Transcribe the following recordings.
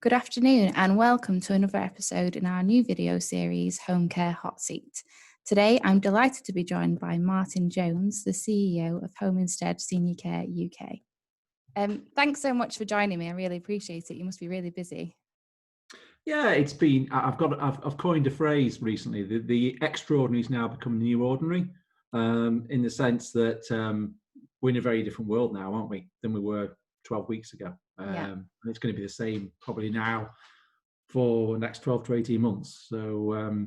Good afternoon and welcome to another episode in our new video series, Home Care Hot Seat. Today, I'm delighted to be joined by Martin Jones, the CEO of Home Instead Senior Care UK. Thanks so much for joining me. I really appreciate it. You must be really busy. Yeah, it's been. I've coined a phrase recently. The extraordinary is now become the new ordinary, in the sense that we're in a very different world now, aren't we, than we were 12 weeks ago. Yeah. And it's going to be the same probably now for the next 12 to 18 months. So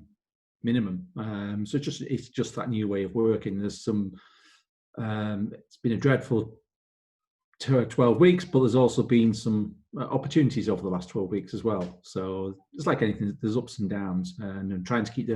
minimum. So it's just that new way of working. There's some. It's been a dreadful 12 weeks, but there's also been some opportunities over the last 12 weeks as well. So it's like anything, there's ups and downs, and trying to keep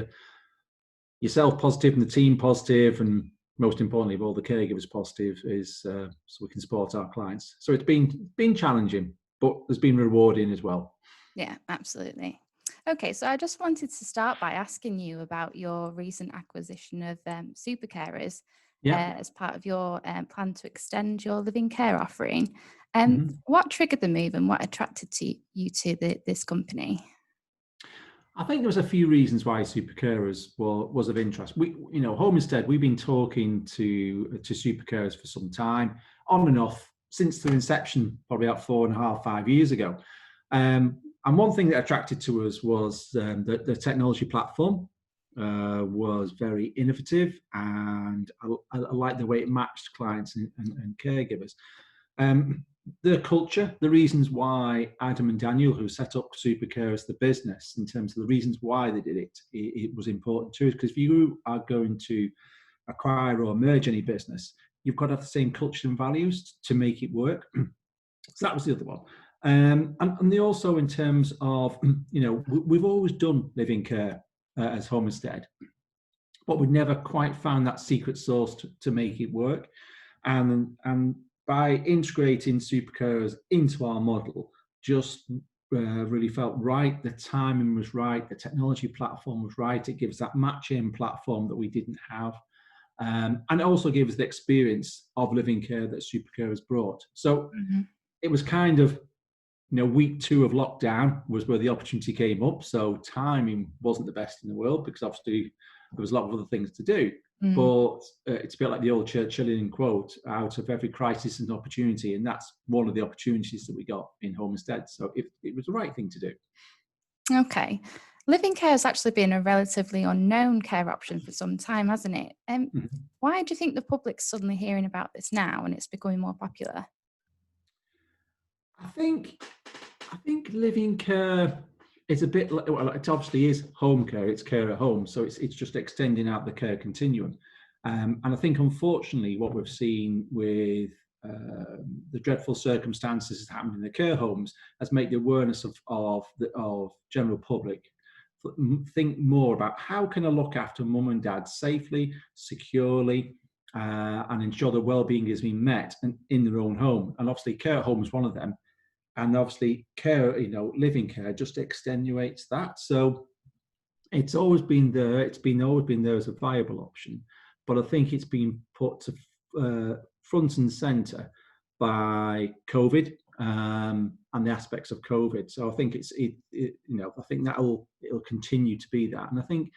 yourself positive and the team positive, and most importantly, all the caregivers positive, is so we can support our clients. So it's been challenging, but there's been rewarding as well. Yeah, absolutely. Okay, so I just wanted to start by asking you about your recent acquisition of SuperCarers. As part of your plan to extend your living care offering. What triggered the move and what attracted you to this company? I think there was a few reasons why SuperCarers was of interest. Home Instead, we've been talking to SuperCarers for some time, on and off, since their inception, probably about 4.5, 5 years ago. And one thing that attracted to us was the technology platform. Was very innovative, and I like the way it matched clients and caregivers. The culture, the reasons why Adam and Daniel, who set up SuperCarers, the business, in terms of the reasons why they did it was important to us, because if you are going to acquire or merge any business, you've got to have the same culture and values to make it work. So that was the other one. And they also, in terms of, we've always done living care as Home Instead, but we've never quite found that secret sauce to make it work. And by integrating SuperCarers into our model, just really felt right. The timing was right. The technology platform was right. It gives that matching platform that we didn't have. And it also gives the experience of living care that SuperCarers brought. So it was kind of, week 2 of lockdown was where the opportunity came up. So timing wasn't the best in the world, because obviously there was a lot of other things to do. But it's a bit like the old Churchillian quote, out of every crisis is an opportunity. And that's one of the opportunities that we got in Home Instead. So it was the right thing to do. Okay. Living care has actually been a relatively unknown care option for some time, hasn't it? Why do you think the public's suddenly hearing about this now and it's becoming more popular? I think living care is a bit like, well, it obviously is home care, it's care at home, so it's just extending out the care continuum. And I think, unfortunately, what we've seen with the dreadful circumstances that happened in the care homes has made the awareness of general public think more about how can I look after mum and dad safely, securely, and ensure their well-being is being met in their own home. And obviously, care at home is one of them. And obviously, care, living care just extenuates that. So it's always been there. It's always been there as a viable option, but I think it's been put to front and centre by COVID and the aspects of COVID. So I think I think it'll continue to be that. And I think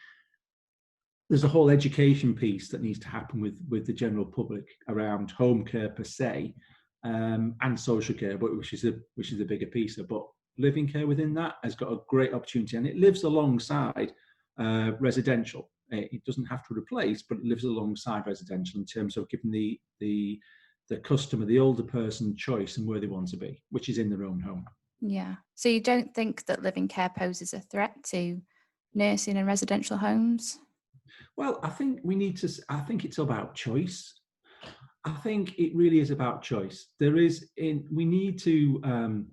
there's a whole education piece that needs to happen with the general public around home care per se. And social care, but which is a bigger piece of. But living care within that has got a great opportunity, and it lives alongside residential. It doesn't have to replace, but it lives alongside residential in terms of giving the customer, the older person, choice and where they want to be, which is in their own home. Yeah. So you don't think that living care poses a threat to nursing and residential homes? Well, I think I think it's about choice. I think it really is about choice. We need to,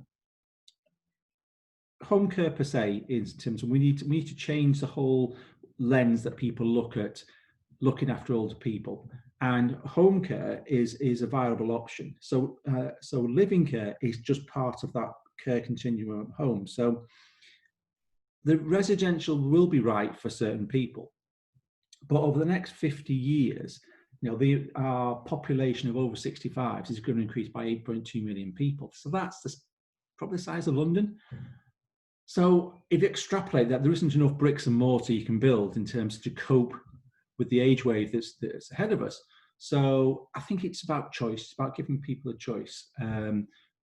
home care per se, in terms of we need to change the whole lens that people look at looking after older people. And home care is a viable option. So living care is just part of that care continuum at home. So the residential will be right for certain people, but over the next 50 years, our population of over 65s is going to increase by 8.2 million people. So that's probably the size of London. So if you extrapolate that, there isn't enough bricks and mortar you can build in terms to cope with the age wave that's ahead of us. So I think it's about choice. It's about giving people a choice.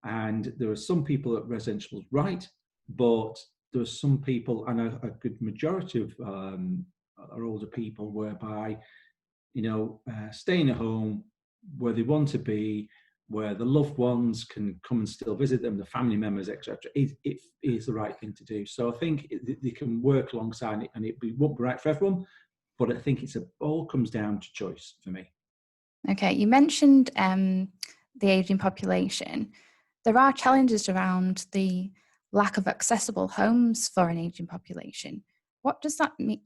And there are some people at residential is right, but there are some people, and a good majority of are older people, whereby staying at home where they want to be, where the loved ones can come and still visit them, the family members, etc. It is the right thing to do. So I think they can work alongside it, and it won't be right for everyone, but I think it all comes down to choice for me. Okay, you mentioned the ageing population. There are challenges around the lack of accessible homes for an ageing population. What does that mean?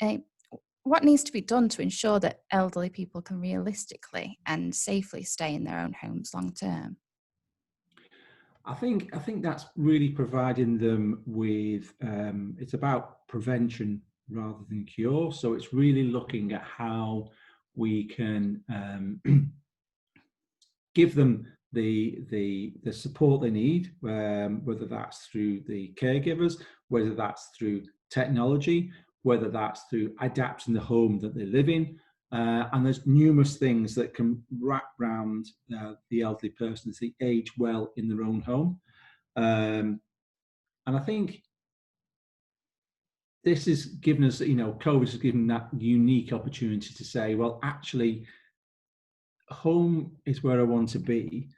What needs to be done to ensure that elderly people can realistically and safely stay in their own homes long term? I think that's really providing them with. It's about prevention rather than cure. So it's really looking at how we can give them the support they need, whether that's through the caregivers, whether that's through technology, whether that's through adapting the home that they live in. And there's numerous things that can wrap around the elderly person as they age well in their own home. And I think this has given us, COVID has given that unique opportunity to say, well, actually, home is where I want to be.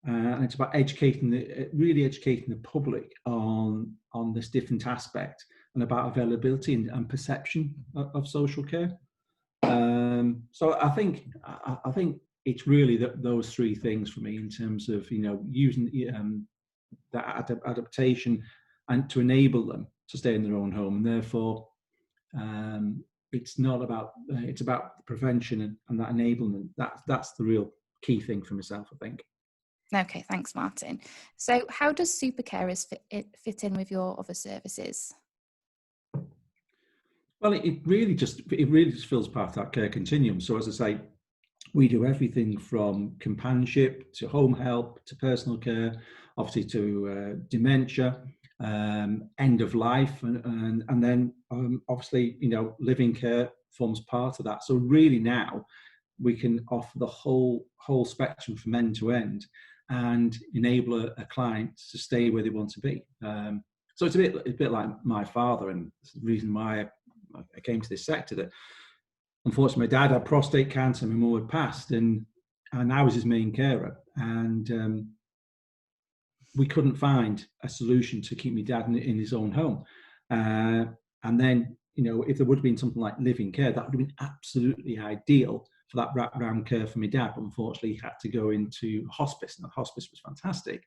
And it's about really educating the public on this different aspect and about availability and perception of social care. So I think it's really those three things for me in terms of using that adaptation and to enable them to stay in their own home, and therefore it's not about it's about prevention and that enablement. That's the real key thing for myself, I think. Okay, thanks, Martin. So how does SuperCarers fit in with your other services? Well, it really just feels part of that care continuum. So as I say, we do everything from companionship to home help to personal care, obviously to dementia, end of life, and then obviously living care forms part of that. So really now we can offer the whole spectrum from end to end and enable a client to stay where they want to be. So it's a bit like my father, and the reason why I came to this sector, that unfortunately my dad had prostate cancer, my mum had passed, and I was his main carer, and we couldn't find a solution to keep my dad in his own home. And then, if there would have been something like living care, that would have been absolutely ideal for that wraparound care for my dad. But unfortunately, he had to go into hospice, and the hospice was fantastic,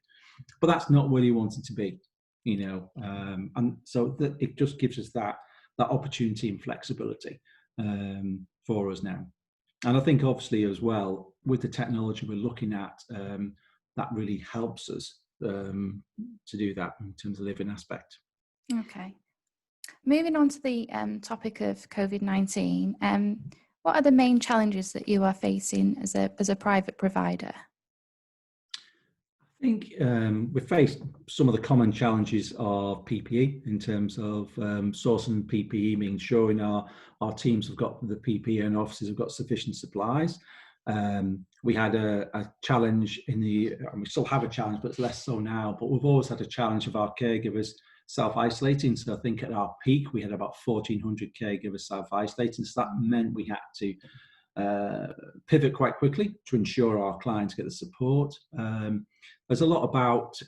but that's not where he wanted to be, and so it just gives us that opportunity and flexibility for us now. And I think obviously as well, with the technology we're looking at, that really helps us to do that in terms of living aspect. Okay. Moving on to the topic of COVID-19, what are the main challenges that you are facing as a private provider? I think we've faced some of the common challenges of PPE in terms of sourcing PPE, meaning ensuring our teams have got the PPE and offices have got sufficient supplies. We had a challenge and we still have a challenge, but it's less so now, but we've always had a challenge of our caregivers self-isolating. So I think at our peak, we had about 1,400 caregivers self-isolating. So that meant we had to pivot quite quickly to ensure our clients get the support. There's a lot about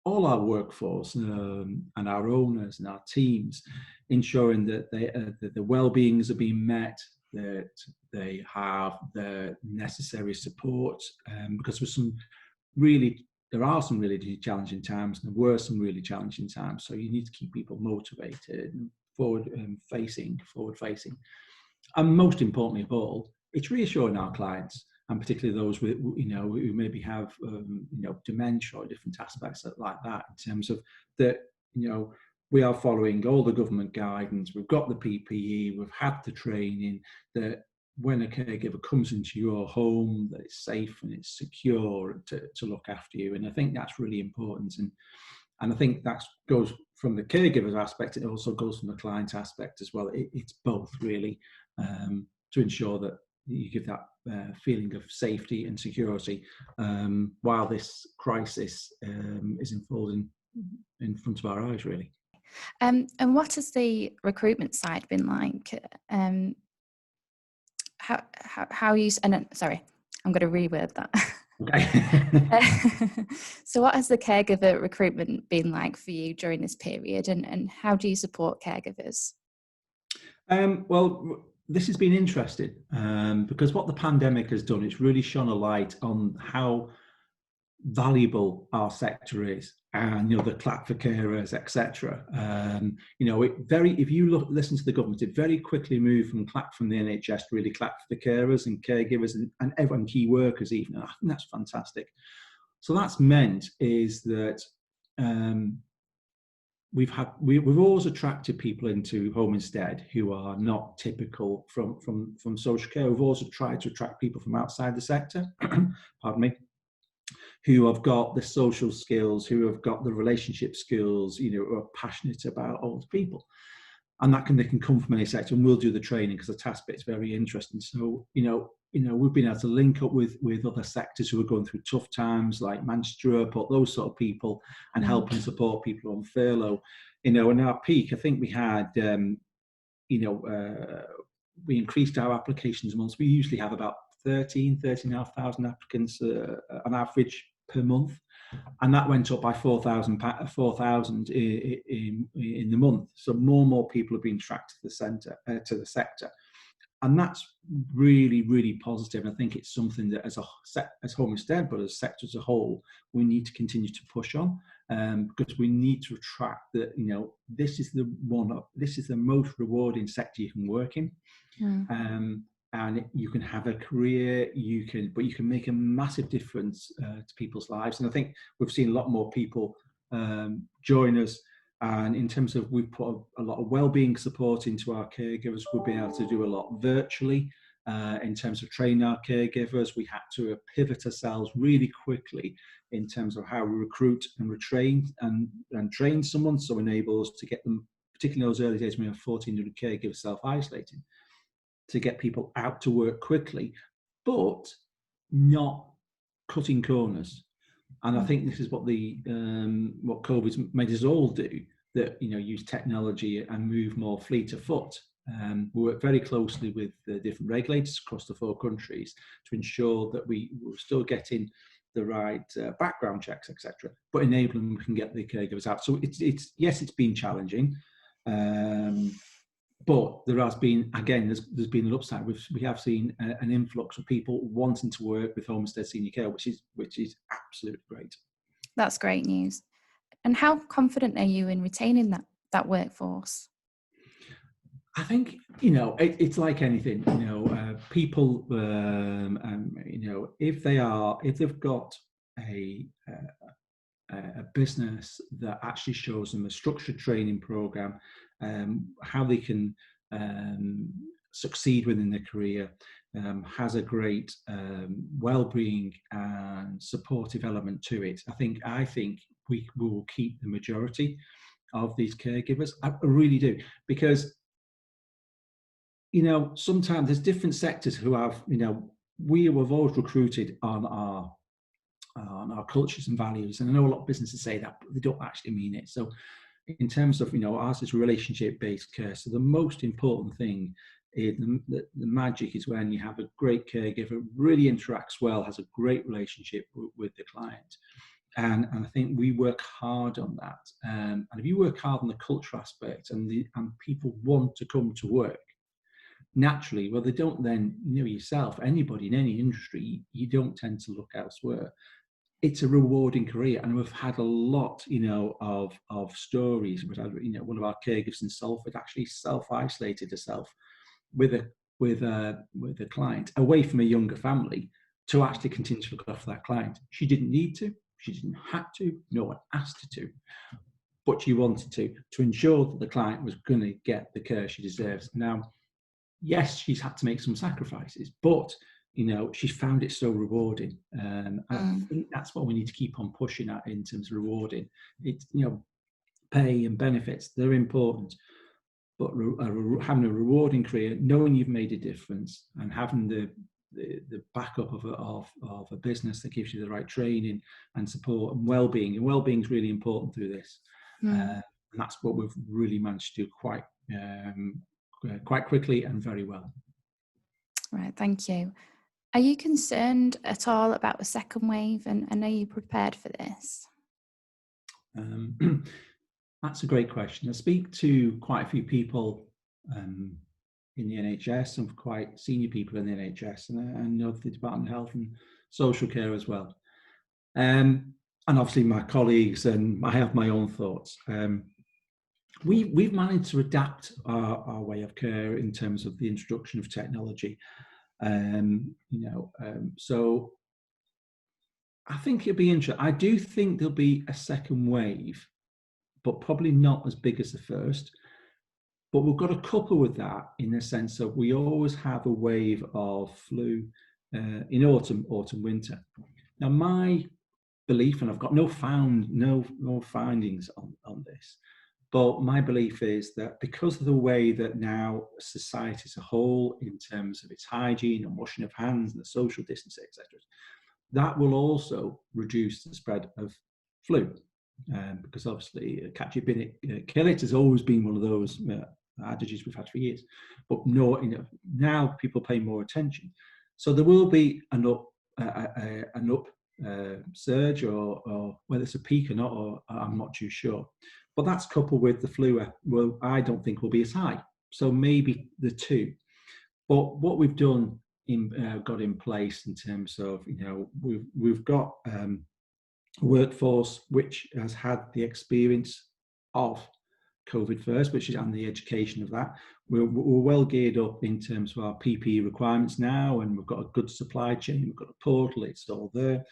all our workforce and our owners and our teams, ensuring that that the well-beings are being met, that they have the necessary support, because there are some really challenging times, and there were some really challenging times. So you need to keep people motivated and forward facing. And most importantly of all, it's reassuring our clients, and particularly those with, who maybe have, dementia or different aspects like that, in terms of that, we are following all the government guidance. We've got the PPE, we've had the training, that when a caregiver comes into your home, that it's safe and it's secure to look after you. And I think that's really important. And I think that goes from the caregiver's aspect. It also goes from the client aspect as well. It's both really, to ensure that you give that feeling of safety and security while this crisis is unfolding in front of our eyes, really. And what has the recruitment side been like? How you? Sorry, I'm going to reword that. Okay. So what has the caregiver recruitment been like for you during this period, and how do you support caregivers? Well, this has been interesting because what the pandemic has done, it's really shone a light on how valuable our sector is, and the clap for carers, etc. If you listen to the government, it very quickly moved from clap from the NHS to really clap for the carers and caregivers and everyone, key workers even. And I think that's fantastic. So that's meant is that we've always attracted people into home instead who are not typical from social care. We've also tried to attract people from outside the sector, pardon me, who have got the social skills, who have got the relationship skills, who are passionate about older people. And they can come from any sector, and we'll do the training because the task bit is very interesting. So, we've been able to link up with other sectors who are going through tough times, like Manchester Airport, those sort of people, and help and support people on furlough. In our peak, I think we had, we increased our applications a month. We usually have about 13,500 applicants on average per month, and that went up by 4,000 in the month. So more and more people have been attracted to the sector, and that's really, really positive. And I think it's something that as Home Instead, but as sector as a whole, we need to continue to push on, because we need to attract that. This is the most rewarding sector you can work in. And you can have a career, but you can make a massive difference to people's lives. And I think we've seen a lot more people join us. And in terms of, we've put a lot of wellbeing support into our caregivers. We've been able to do a lot virtually in terms of training our caregivers. We had to pivot ourselves really quickly in terms of how we recruit and retrain and train someone, so enable us to get them, particularly in those early days when we have 1,400 caregivers self-isolating, to get people out to work quickly, but not cutting corners. And I think this is what what COVID's made us all do, that use technology and move more fleet of foot. We work very closely with the different regulators across the 4 countries to ensure that we're still getting the right background checks, etc., but enabling we can get the caregivers out. So it's been challenging. But there has been, again, there's been an upside. We have seen an influx of people wanting to work with Home Instead Senior Care, which is absolutely great. That's great news. And how confident are you in retaining that workforce? I think it's like anything. People, if they've got a business that actually shows them a structured training program, how they can succeed within their career, has a great well-being and supportive element to it. I think we will keep the majority of these caregivers. I really do, because sometimes there's different sectors who have, we have always recruited on our cultures and values. And I know a lot of businesses say that, but they don't actually mean it. So in terms of, ours is relationship-based care. So the most important thing is the magic is when you have a great caregiver, really interacts well, has a great relationship with the client. And I think we work hard on that. And if you work hard on the culture aspect and people want to come to work, naturally, well, they don't then, yourself, anybody in any industry, you don't tend to look elsewhere. It's a rewarding career, and we've had a lot, of stories. We had, one of our caregivers in Salford actually self-isolated herself with a client away from a younger family to actually continue to look after that client. She didn't need to, she didn't have to, no one asked her to, but she wanted to ensure that the client was going to get the care she deserves. Now, yes, she's had to make some sacrifices, but she's found it so rewarding. And I think that's what we need to keep on pushing at in terms of rewarding. It's, pay and benefits, they're important, but having a rewarding career, knowing you've made a difference, and having the backup of a business that gives you the right training and support and well-being. And well-being is really important through this. And that's what we've really managed to do quite quickly and very well. Right, thank you. Are you concerned at all about a second wave, and are you prepared for this? That's a great question. I speak to quite a few people in the NHS, some quite senior people in the NHS, and I know the Department of Health and Social Care as well. And obviously my colleagues, and I have my own thoughts. We've managed to adapt our way of care in terms of the introduction of technology. So I think it'll be interesting. I do think there'll be a second wave, but probably not as big as the first. But we've got to couple with that in the sense that we always have a wave of flu in autumn, winter. Now, my belief, and I've got no findings on this, but my belief is that because of the way that now society as a whole, in terms of its hygiene and washing of hands and the social distancing, etc., that will also reduce the spread of flu. Because obviously, catch it, bin it, kill it has always been one of those adages we've had for years. But no, now people pay more attention, so there will be an up surge, or whether it's a peak or not, or I'm not too sure. But that's coupled with the flu. Well, I don't think will be as high. So maybe the two. But what we've done got in place in terms of we've got workforce which has had the experience of COVID first, which is, and the education of that. We're well geared up in terms of our PPE requirements now, and we've got a good supply chain. We've got a portal; it's all there.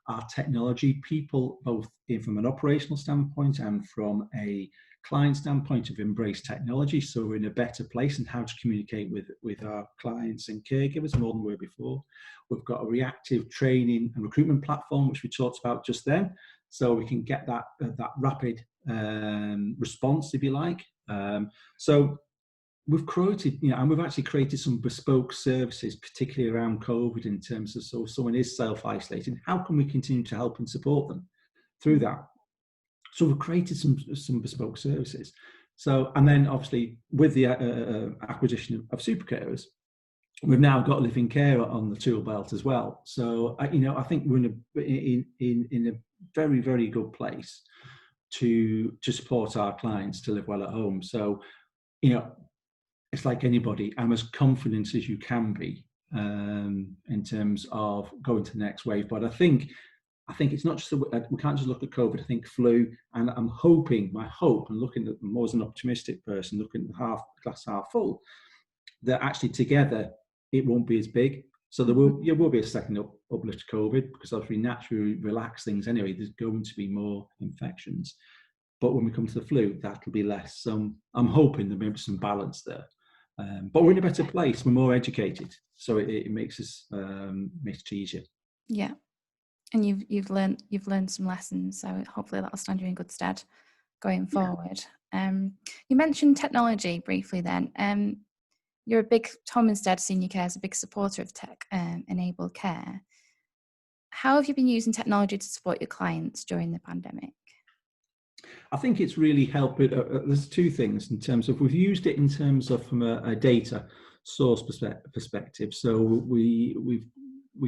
Our technology people, both from an operational standpoint and from a client standpoint, have embraced technology, so we're in a better place in how to communicate with our clients and caregivers more than we were before. We've got a reactive training and recruitment platform, which we talked about just then, so we can get that rapid response, if you like. So we've created, and we've actually created some bespoke services, particularly around COVID, in terms of, so if someone is self-isolating, how can we continue to help and support them through that? So we've created some bespoke services. So, and then obviously with the acquisition of SuperCarers, we've now got living care on the tool belt as well. So I think we're in a very, very good place to support our clients to live well at home. So it's like anybody, I'm as confident as you can be in terms of going to the next wave. But I think it's not just we can't just look at COVID. I think flu, and I'm hoping, my hope, and looking at more as an optimistic person, looking at the glass half full, that actually together it won't be as big. So there will be a second uplift to COVID, because obviously naturally relax things anyway. There's going to be more infections, but when we come to the flu, that'll be less. So I'm hoping there may be some balance there. But we're in a better place. We're more educated, so it makes it easier. Yeah. And you've learned some lessons, so hopefully that'll stand you in good stead going forward. You mentioned technology briefly then. You're a big, Home Instead Senior Care is a big supporter of tech-enabled care. How have you been using technology to support your clients during the pandemic? I think it's really helped. There's two things in terms of, we've used it in terms of from a data source perspective. So we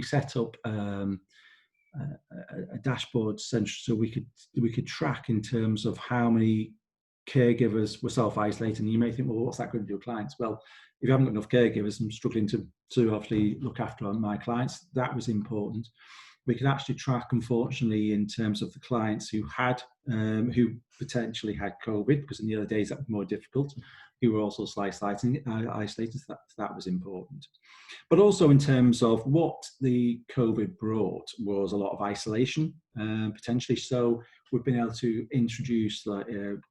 set up a dashboard essentially, so we could track in terms of how many caregivers were self-isolating. And you may think, well, what's that going to do with clients? Well, if you haven't got enough caregivers, I'm struggling to obviously look after my clients. That was important. We could actually track, unfortunately, in terms of the clients who who potentially had COVID, because in the other days that was more difficult, who were also isolated. That was important. But also in terms of what the COVID brought was a lot of isolation, potentially. So we've been able to introduce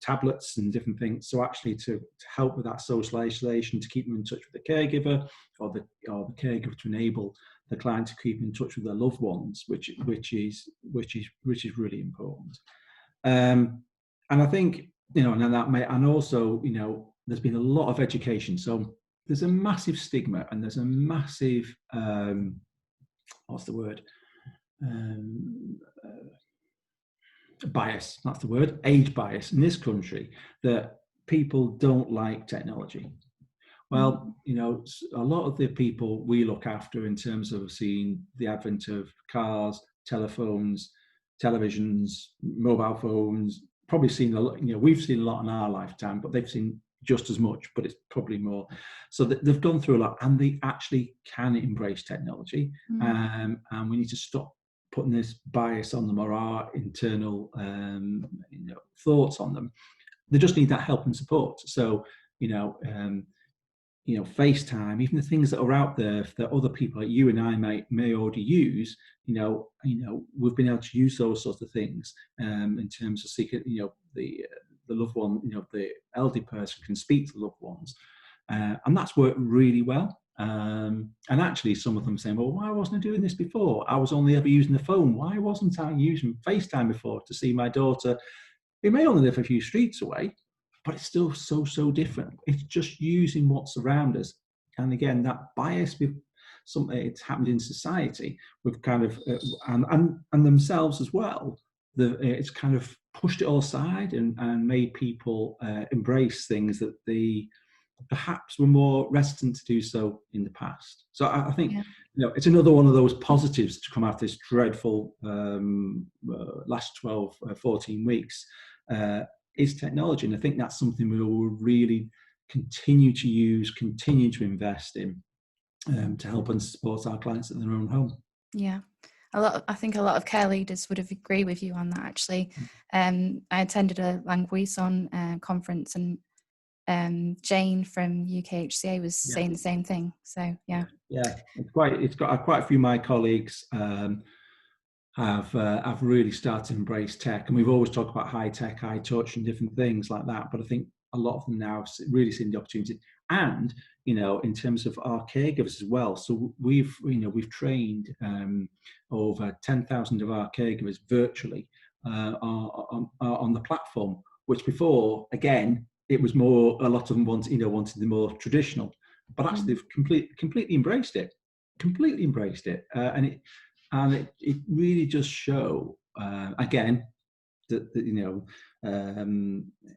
tablets and different things, so actually to help with that social isolation, to keep them in touch with the caregiver, or the caregiver to enable the client to keep in touch with their loved ones, which is really important. And I think, and also, there's been a lot of education. So there's a massive stigma, and there's a massive, what's the word? Bias, that's the word, age bias in this country, that people don't like technology. Well, a lot of the people we look after in terms of seeing the advent of cars, telephones, televisions, mobile phones, probably seen a lot, we've seen a lot in our lifetime, but they've seen just as much, but it's probably more. So they've gone through a lot, and they actually can embrace technology. And we need to stop putting this bias on them, or our internal thoughts on them. They just need that help and support. So, FaceTime, even the things that are out there that other people like you and I may already use, we've been able to use those sorts of things in terms of seeking, the loved one, the elderly person can speak to loved ones, and that's worked really well. And actually, some of them saying, "Well, why wasn't I doing this before? I was only ever using the phone. Why wasn't I using FaceTime before to see my daughter, who may only live a few streets away?" But it's still so different. It's just using what's around us. And again, that bias with something it's happened in society, with kind of and themselves as well. It's kind of pushed it all aside and made people embrace things that they perhaps were more reticent to do so in the past. So I think it's another one of those positives to come out of this dreadful last 12, 14 weeks. Is technology, and I think that's something we will really continue to use, continue to invest in, to help and support our clients in their own home. Yeah, I think a lot of care leaders would have agreed with you on that. Actually, I attended a Languison conference, and Jane from UKHCA was saying the same thing. So yeah, it's got quite a few of my colleagues have really started to embrace tech, and we've always talked about high tech, high touch, and different things like that. But I think a lot of them now really seeing the opportunity, and in terms of our caregivers as well. So we've trained over 10,000 of our caregivers virtually on the platform, which before, again, it was more, a lot of them wanted the more traditional, but actually they've completely embraced it, and it really just show again that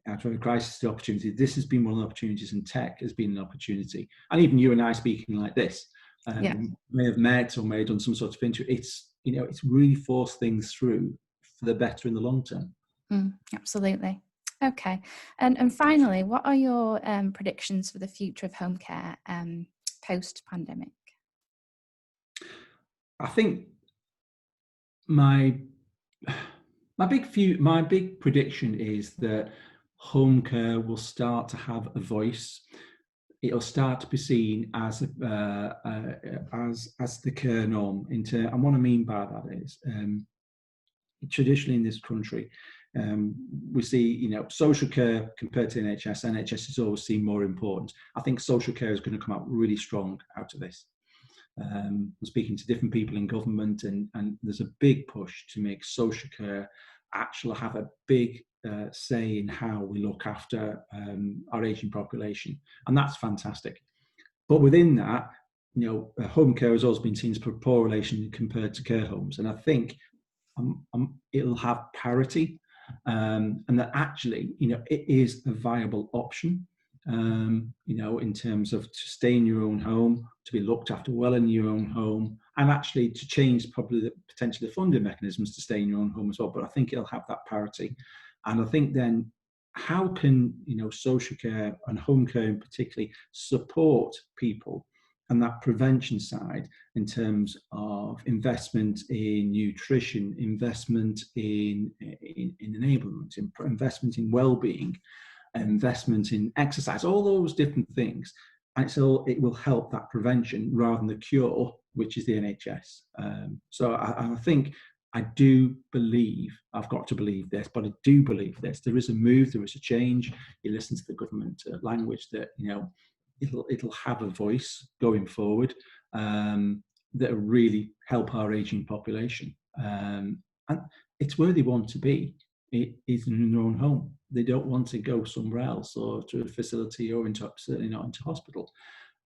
after a crisis, the opportunity. This has been one of the opportunities, and tech has been an opportunity. And even you and I speaking like this, may have met or may have done some sort of interview. It's really forced things through for the better in the long term. Absolutely. Okay, and finally, what are your predictions for the future of home care post-pandemic? I think my big prediction is that home care will start to have a voice. It'll start to be seen as the care norm. And what I mean by that is, traditionally in this country, we see, social care compared to NHS. NHS is always seen more important. I think social care is going to come out really strong out of this. I'm speaking to different people in government, and there's a big push to make social care actually have a big say in how we look after our aging population, and that's fantastic. But within that, home care has always been seen as a poor relation compared to care homes, and I think it'll have parity, and that actually, it is a viable option. In terms of to stay in your own home, to be looked after well in your own home, and actually to change probably potentially the funding mechanisms to stay in your own home as well. But I think it'll have that parity. And I think then, how can social care and home care in particular support people and that prevention side in terms of investment in nutrition, investment in enablement, investment in well-being, investment in exercise, all those different things. And it will help that prevention rather than the cure, which is the NHS. So I think, I do believe, I've got to believe this, but I do believe this. There is a move, there is a change. You listen to the government language that, it'll have a voice going forward. And that really help our aging population. And it's where they want to be. It is in their own home. They don't want to go somewhere else or to a facility or certainly not into hospital.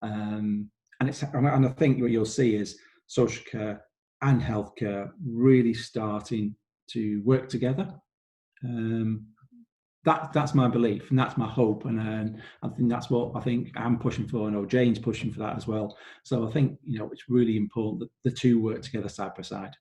And I think what you'll see is social care and healthcare really starting to work together. That's my belief, and that's my hope, and I think that's what I think I'm pushing for. I know Jane's pushing for that as well. So I think it's really important that the two work together side by side.